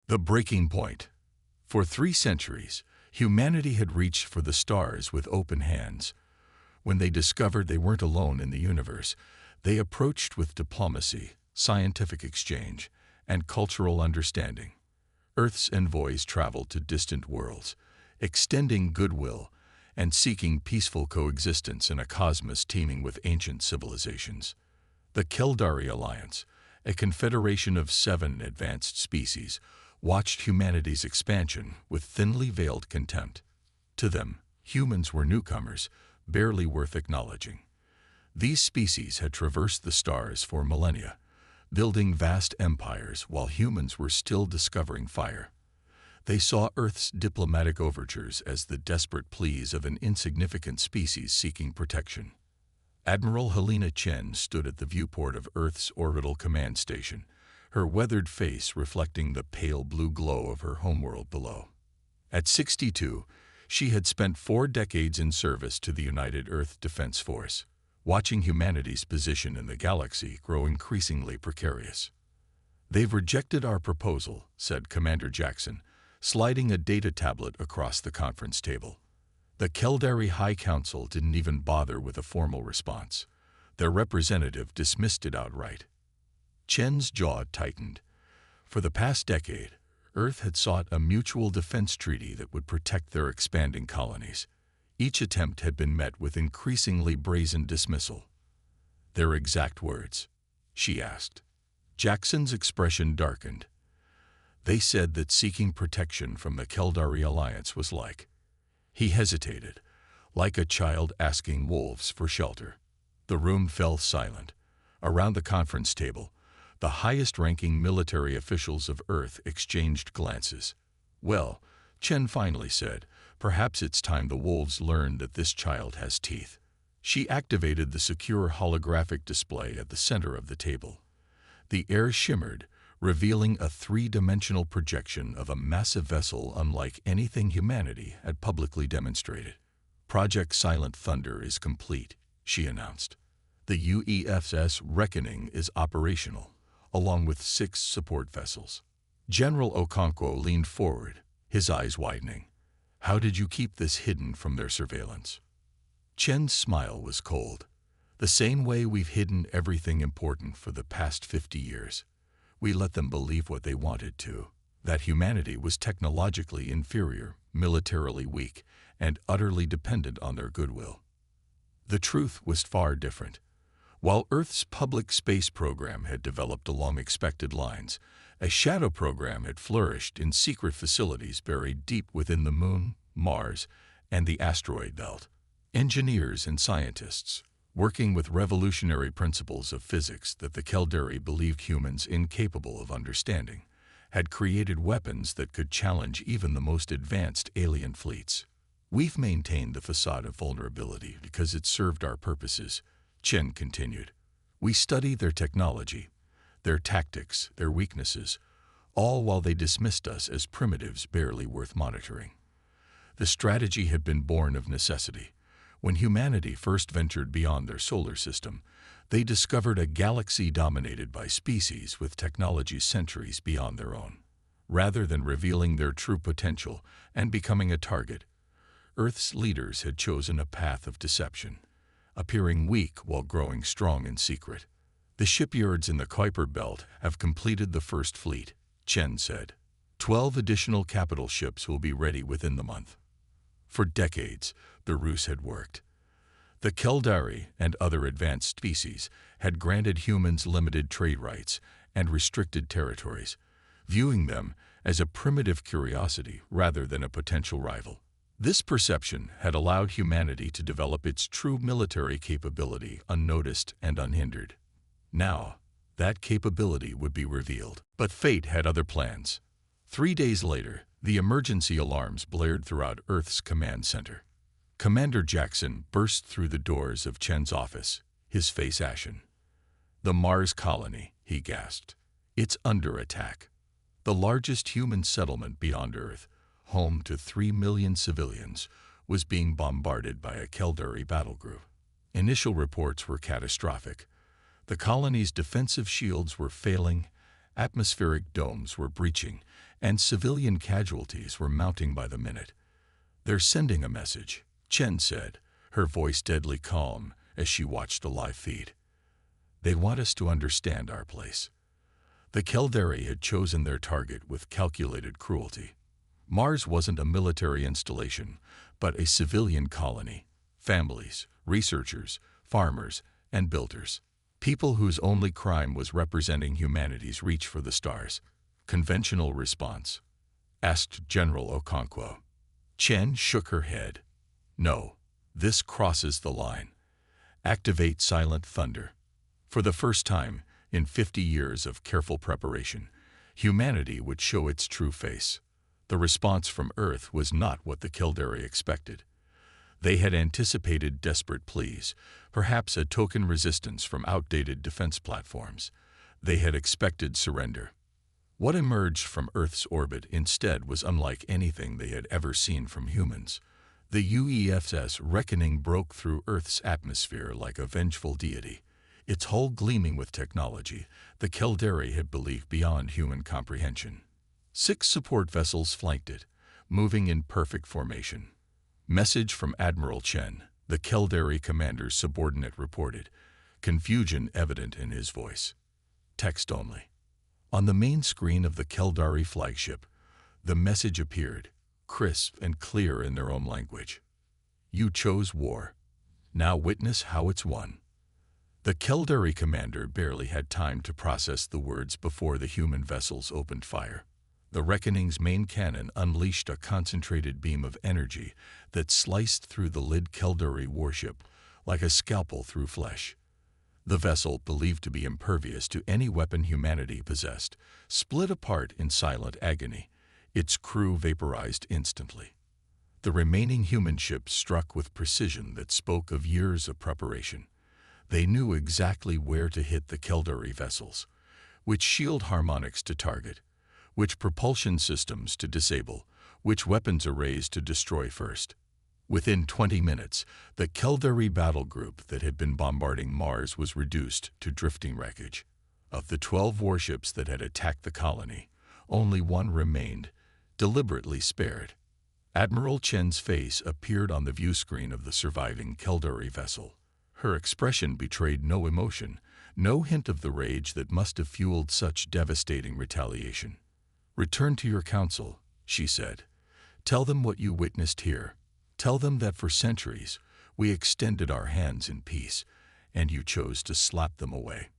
The breaking point. For 3 centuries, humanity had reached for the stars with open hands. When they discovered they weren't alone in the universe, they approached with diplomacy, scientific exchange, and cultural understanding. Earth's envoys traveled to distant worlds, extending goodwill and seeking peaceful coexistence in a cosmos teeming with ancient civilizations. The Keldari Alliance, a confederation of 7 advanced species, watched humanity's expansion with thinly veiled contempt. To them, humans were newcomers, barely worth acknowledging. These species had traversed the stars for millennia, building vast empires while humans were still discovering fire. They saw Earth's diplomatic overtures as the desperate pleas of an insignificant species seeking protection. Admiral Helena Chen stood at the viewport of Earth's orbital command station, her weathered face reflecting the pale blue glow of her homeworld below. At 62, she had spent 4 decades in service to the United Earth Defense Force, watching humanity's position in the galaxy grow increasingly precarious. "They've rejected our proposal," said Commander Jackson, sliding a data tablet across the conference table. The Keldari High Council didn't even bother with a formal response. Their representative dismissed it outright. Chen's jaw tightened. For the past decade, Earth had sought a mutual defense treaty that would protect their expanding colonies. Each attempt had been met with increasingly brazen dismissal. "Their exact words?" she asked. Jackson's expression darkened. "They said that seeking protection from the Keldari Alliance was like..." He hesitated, like a child asking wolves for shelter. The room fell silent. Around the conference table, the highest-ranking military officials of Earth exchanged glances. "Well," Chen finally said, "perhaps it's time the wolves learned that this child has teeth." She activated the secure holographic display at the center of the table. The air shimmered, revealing a 3-dimensional projection of a massive vessel unlike anything humanity had publicly demonstrated. "Project Silent Thunder is complete," she announced. "The UEFS Reckoning is operational, along with 6 support vessels." General Okonkwo leaned forward, his eyes widening. "How did you keep this hidden from their surveillance?" Chen's smile was cold. "The same way we've hidden everything important for the past 50 years. We let them believe what they wanted to, that humanity was technologically inferior, militarily weak, and utterly dependent on their goodwill. The truth was far different. While Earth's public space program had developed along expected lines, a shadow program had flourished in secret facilities buried deep within the Moon, Mars, and the asteroid belt. Engineers and scientists, working with revolutionary principles of physics that the Keldari believed humans incapable of understanding, had created weapons that could challenge even the most advanced alien fleets. "We've maintained the facade of vulnerability because it served our purposes," Chen continued. "We study their technology, their tactics, their weaknesses, all while they dismissed us as primitives barely worth monitoring. The strategy had been born of necessity. When humanity first ventured beyond their solar system, they discovered a galaxy dominated by species with technology centuries beyond their own. Rather than revealing their true potential and becoming a target, Earth's leaders had chosen a path of deception, appearing weak while growing strong in secret. The shipyards in the Kuiper Belt have completed the first fleet," Chen said. 12 additional capital ships will be ready within the month." For decades, the ruse had worked. The Keldari and other advanced species had granted humans limited trade rights and restricted territories, viewing them as a primitive curiosity rather than a potential rival. This perception had allowed humanity to develop its true military capability unnoticed and unhindered. Now, that capability would be revealed. But fate had other plans. 3 days later, the emergency alarms blared throughout Earth's command center. Commander Jackson burst through the doors of Chen's office, his face ashen. "The Mars colony," he gasped. "It's under attack." The largest human settlement beyond Earth, home to 3 million civilians, was being bombarded by a Keldari battle group. Initial reports were catastrophic. The colony's defensive shields were failing, atmospheric domes were breaching, and civilian casualties were mounting by the minute. "They're sending a message," Chen said, her voice deadly calm as she watched the live feed. "They want us to understand our place." The Caldari had chosen their target with calculated cruelty. Mars wasn't a military installation, but a civilian colony. Families, researchers, farmers, and builders. People whose only crime was representing humanity's reach for the stars. "Conventional response?" asked General Okonkwo. Chen shook her head. "No, this crosses the line. Activate silent thunder." For the first time in 50 years of careful preparation, humanity would show its true face. The response from Earth was not what the Caldari expected. They had anticipated desperate pleas, perhaps a token resistance from outdated defense platforms. They had expected surrender. What emerged from Earth's orbit instead was unlike anything they had ever seen from humans. The UEF's reckoning broke through Earth's atmosphere like a vengeful deity. Its hull gleaming with technology the Caldari had believed beyond human comprehension. 6 support vessels flanked it, moving in perfect formation. Message from Admiral Chen, the Caldari commander's subordinate reported, confusion evident in his voice. Text only. On the main screen of the Caldari flagship, the message appeared, crisp and clear in their own language. "You chose war. Now witness how it's won." The Caldari commander barely had time to process the words before the human vessels opened fire. The Reckoning's main cannon unleashed a concentrated beam of energy that sliced through the Lid Caldari warship like a scalpel through flesh. The vessel, believed to be impervious to any weapon humanity possessed, split apart in silent agony, its crew vaporized instantly. The remaining human ships struck with precision that spoke of years of preparation. They knew exactly where to hit the Caldari vessels, which shield harmonics to target, which propulsion systems to disable, which weapons arrays to destroy first. Within 20 minutes, the Caldari battle group that had been bombarding Mars was reduced to drifting wreckage. Of the 12 warships that had attacked the colony, only one remained, deliberately spared. Admiral Chen's face appeared on the view screen of the surviving Caldari vessel. Her expression betrayed no emotion, no hint of the rage that must have fueled such devastating retaliation. "Return to your council," she said. "Tell them what you witnessed here. Tell them that for centuries we extended our hands in peace, and you chose to slap them away.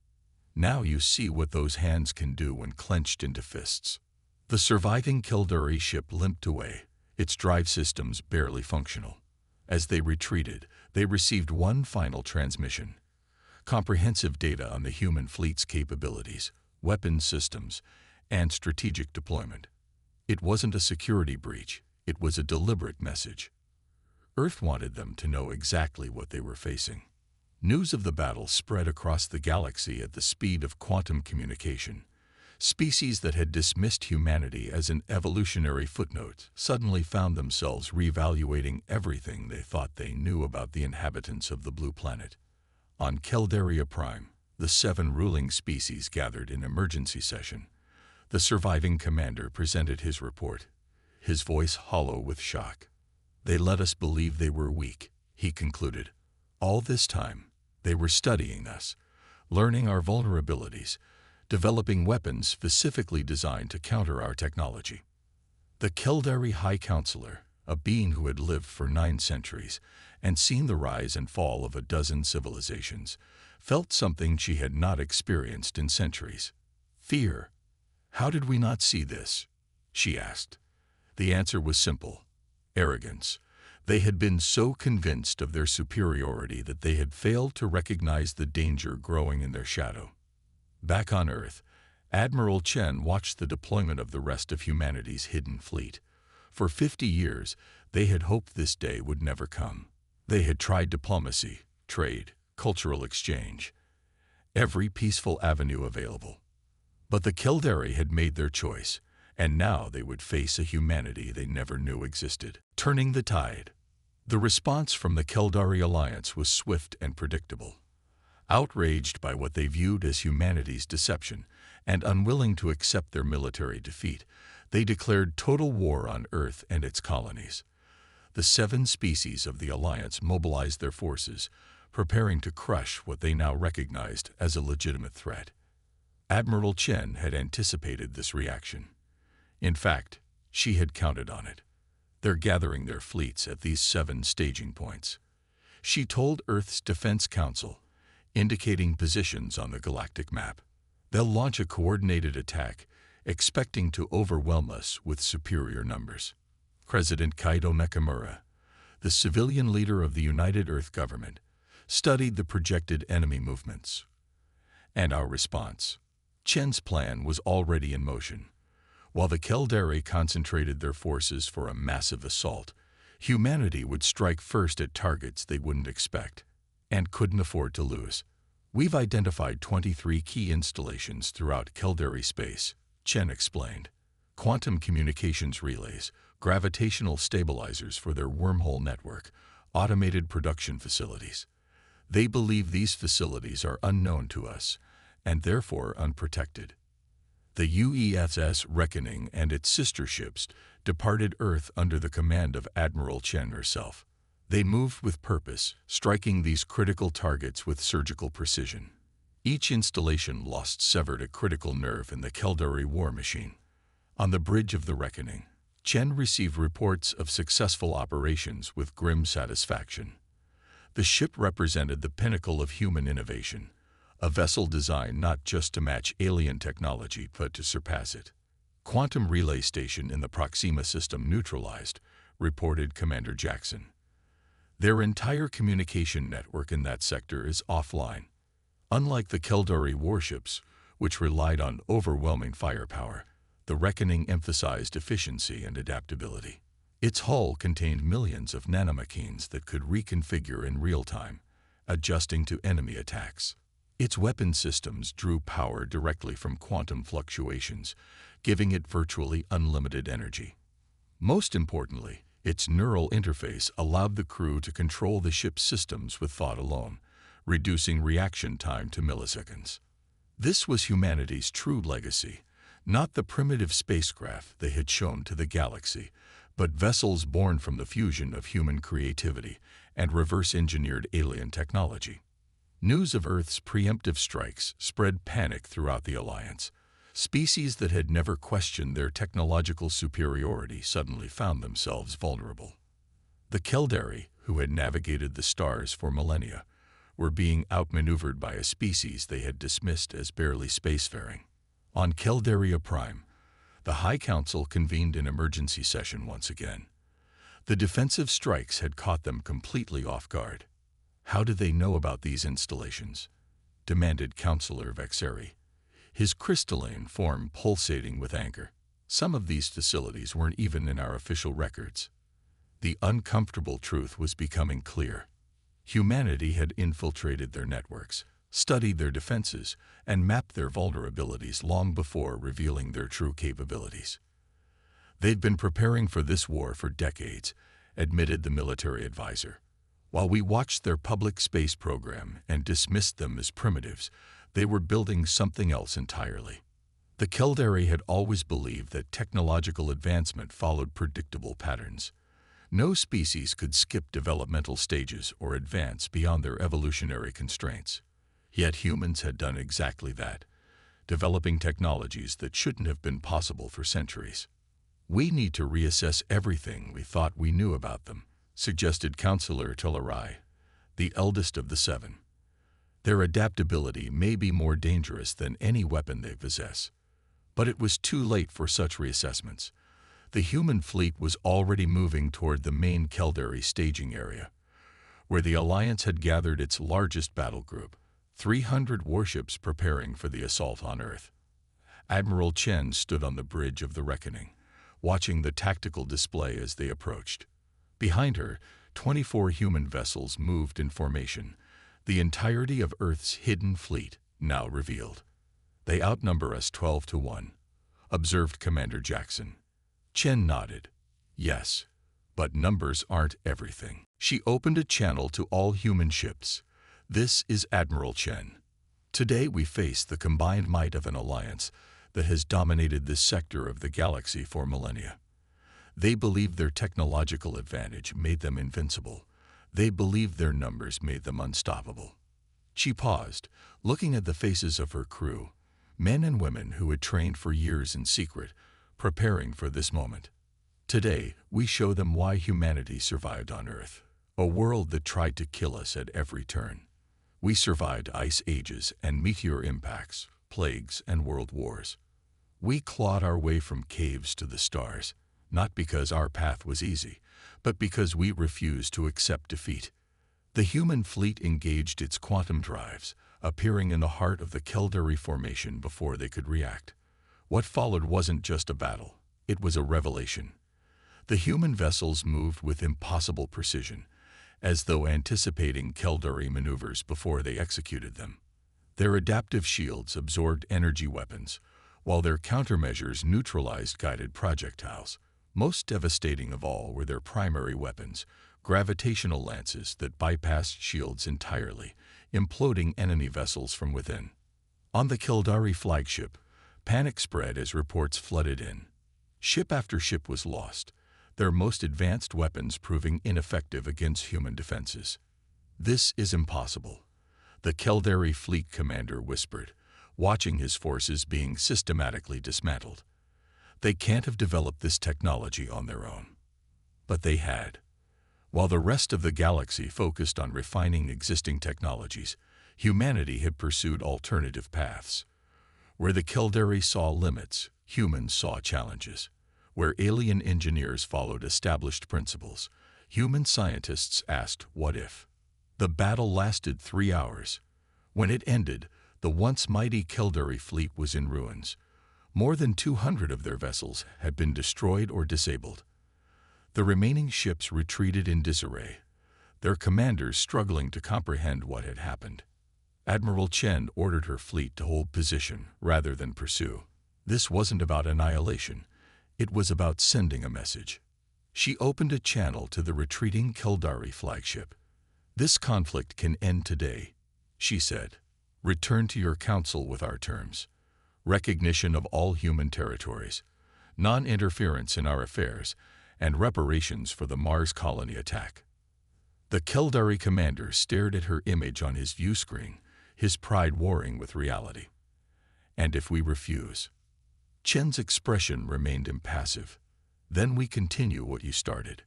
Now you see what those hands can do when clenched into fists." The surviving Caldari ship limped away, its drive systems barely functional. As they retreated, they received one final transmission. Comprehensive data on the human fleet's capabilities, weapons systems, and strategic deployment. It wasn't a security breach, it was a deliberate message. Earth wanted them to know exactly what they were facing. News of the battle spread across the galaxy at the speed of quantum communication. Species that had dismissed humanity as an evolutionary footnote suddenly found themselves reevaluating everything they thought they knew about the inhabitants of the blue planet. On Caldaria Prime, the 7 ruling species gathered in emergency session. The surviving commander presented his report, his voice hollow with shock. "They let us believe they were weak," he concluded. "All this time, they were studying us, learning our vulnerabilities, developing weapons specifically designed to counter our technology." The Caldari High Counselor, a being who had lived for 9 centuries and seen the rise and fall of a dozen civilizations, felt something she had not experienced in centuries. Fear. "How did we not see this?" she asked. The answer was simple: arrogance. They had been so convinced of their superiority that they had failed to recognize the danger growing in their shadow. Back on Earth, Admiral Chen watched the deployment of the rest of humanity's hidden fleet. For 50 years, they had hoped this day would never come. They had tried diplomacy, trade, cultural exchange, every peaceful avenue available. But the Caldari had made their choice, and now they would face a humanity they never knew existed. Turning the tide. The response from the Caldari Alliance was swift and predictable. Outraged by what they viewed as humanity's deception and unwilling to accept their military defeat, They declared total war on Earth and its colonies. The 7 species of the Alliance mobilized their forces, preparing to crush what they now recognized as a legitimate threat. Admiral Chen had anticipated this reaction. In fact, she had counted on it. They're gathering their fleets at these 7 staging points. She told Earth's Defense Council, indicating positions on the galactic map. They'll launch a coordinated attack, expecting to overwhelm us with superior numbers. President Kaido Nakamura, the civilian leader of the United Earth government, studied the projected enemy movements. And our response. Chen's plan was already in motion. While the Caldari concentrated their forces for a massive assault, humanity would strike first at targets they wouldn't expect and couldn't afford to lose. We've identified 23 key installations throughout Caldari space, Chen explained. Quantum communications relays, gravitational stabilizers for their wormhole network, automated production facilities. They believe these facilities are unknown to us and therefore unprotected. The UESS Reckoning and its sister ships departed Earth under the command of Admiral Chen herself. They moved with purpose, striking these critical targets with surgical precision. Each installation severed a critical nerve in the Caldari war machine. On the bridge of the Reckoning, Chen received reports of successful operations with grim satisfaction. The ship represented the pinnacle of human innovation, a vessel designed not just to match alien technology but to surpass it. Quantum relay station in the Proxima system neutralized, reported Commander Jackson. Their entire communication network in that sector is offline. Unlike the Caldari warships, which relied on overwhelming firepower, the Reckoning emphasized efficiency and adaptability. Its hull contained millions of nanomachines that could reconfigure in real time, adjusting to enemy attacks. Its weapon systems drew power directly from quantum fluctuations, giving it virtually unlimited energy. Most importantly, its neural interface allowed the crew to control the ship's systems with thought alone, reducing reaction time to milliseconds. This was humanity's true legacy, not the primitive spacecraft they had shown to the galaxy, but vessels born from the fusion of human creativity and reverse-engineered alien technology. News of Earth's preemptive strikes spread panic throughout the Alliance. Species that had never questioned their technological superiority suddenly found themselves vulnerable. The Caldari, who had navigated the stars for millennia, were being outmaneuvered by a species they had dismissed as barely spacefaring. On Caldaria Prime, the High Council convened an emergency session once again. The defensive strikes had caught them completely off guard. How did they know about these installations? Demanded Councillor Vexeri, his crystalline form pulsating with anger. Some of these facilities weren't even in our official records. The uncomfortable truth was becoming clear. Humanity had infiltrated their networks, studied their defenses, and mapped their vulnerabilities long before revealing their true capabilities. They'd been preparing for this war for decades, admitted the military advisor. While we watched their public space program and dismissed them as primitives, they were building something else entirely. The Caldari had always believed that technological advancement followed predictable patterns. No species could skip developmental stages or advance beyond their evolutionary constraints. Yet humans had done exactly that, developing technologies that shouldn't have been possible for centuries. We need to reassess everything we thought we knew about them, suggested Councillor Tularai, the eldest of the 7. Their adaptability may be more dangerous than any weapon they possess. But it was too late for such reassessments. The human fleet was already moving toward the main Caldari staging area, where the Alliance had gathered its largest battle group, 300 warships preparing for the assault on Earth. Admiral Chen stood on the bridge of the Reckoning, watching the tactical display as they approached. Behind her, 24 human vessels moved in formation, the entirety of Earth's hidden fleet now revealed. They outnumber us 12-1, observed Commander Jackson. Chen nodded. Yes, but numbers aren't everything. She opened a channel to all human ships. This is Admiral Chen. Today we face the combined might of an alliance that has dominated this sector of the galaxy for millennia. They believed their technological advantage made them invincible. They believed their numbers made them unstoppable. She paused, looking at the faces of her crew, men and women who had trained for years in secret, preparing for this moment. Today, we show them why humanity survived on Earth, a world that tried to kill us at every turn. We survived ice ages and meteor impacts, plagues and world wars. We clawed our way from caves to the stars, not because our path was easy, but because we refused to accept defeat. The human fleet engaged its quantum drives, appearing in the heart of the Caldari Formation before they could react. What followed wasn't just a battle, it was a revelation. The human vessels moved with impossible precision, as though anticipating Caldari maneuvers before they executed them. Their adaptive shields absorbed energy weapons, while their countermeasures neutralized guided projectiles. Most devastating of all were their primary weapons, gravitational lances that bypassed shields entirely, imploding enemy vessels from within. On the Caldari flagship, panic spread as reports flooded in. Ship after ship was lost, their most advanced weapons proving ineffective against human defenses. "This is impossible," the Caldari fleet commander whispered, watching his forces being systematically dismantled. They can't have developed this technology on their own. But they had. While the rest of the galaxy focused on refining existing technologies, humanity had pursued alternative paths. Where the Caldari saw limits, humans saw challenges. Where alien engineers followed established principles, human scientists asked, "What if?" The battle lasted 3 hours. When it ended, the once mighty Caldari fleet was in ruins. More than 200 of their vessels had been destroyed or disabled. The remaining ships retreated in disarray, their commanders struggling to comprehend what had happened. Admiral Chen ordered her fleet to hold position rather than pursue. This wasn't about annihilation. It was about sending a message. She opened a channel to the retreating Caldari flagship. "This conflict can end today," she said. "Return to your council with our terms. Recognition of all human territories, non-interference in our affairs, and reparations for the Mars colony attack." The Caldari commander stared at her image on his view screen, his pride warring with reality. "And if we refuse?" Chen's expression remained impassive. "Then we continue what you started.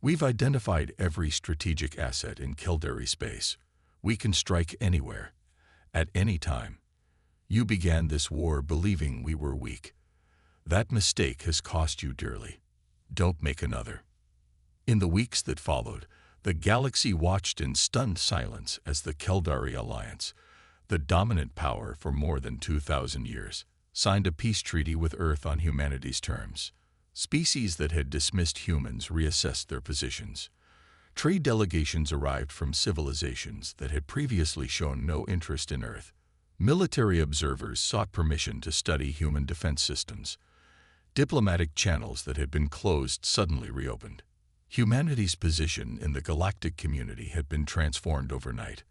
We've identified every strategic asset in Caldari space. We can strike anywhere, at any time. You began this war believing we were weak. That mistake has cost you dearly. Don't make another." In the weeks that followed, the galaxy watched in stunned silence as the Caldari Alliance, the dominant power for more than 2,000 years, signed a peace treaty with Earth on humanity's terms. Species that had dismissed humans reassessed their positions. Trade delegations arrived from civilizations that had previously shown no interest in Earth. Military observers sought permission to study human defense systems. Diplomatic channels that had been closed suddenly reopened. Humanity's position in the galactic community had been transformed overnight.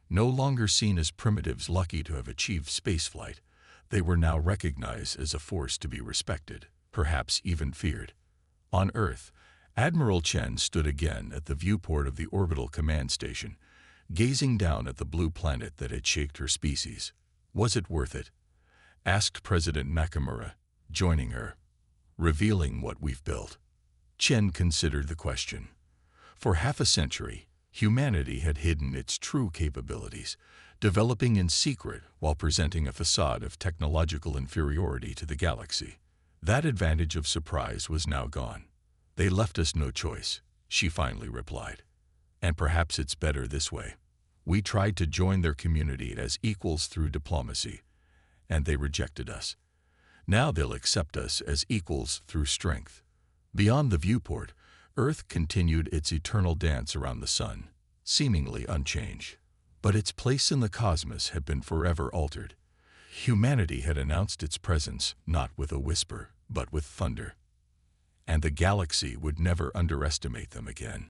No longer seen as primitives lucky to have achieved spaceflight, they were now recognized as a force to be respected, perhaps even feared. On Earth, Admiral Chen stood again at the viewport of the orbital command station, gazing down at the blue planet that had shaped her species. "Was it worth it?" asked President Nakamura, joining her. "Revealing what we've built?" Chen considered the question. For half a century, humanity had hidden its true capabilities, developing in secret while presenting a facade of technological inferiority to the galaxy. That advantage of surprise was now gone. "They left us no choice," she finally replied. "And perhaps it's better this way. We tried to join their community as equals through diplomacy, and they rejected us. Now they'll accept us as equals through strength." Beyond the viewport, Earth continued its eternal dance around the sun, seemingly unchanged. But its place in the cosmos had been forever altered. Humanity had announced its presence not with a whisper, but with thunder. And the galaxy would never underestimate them again.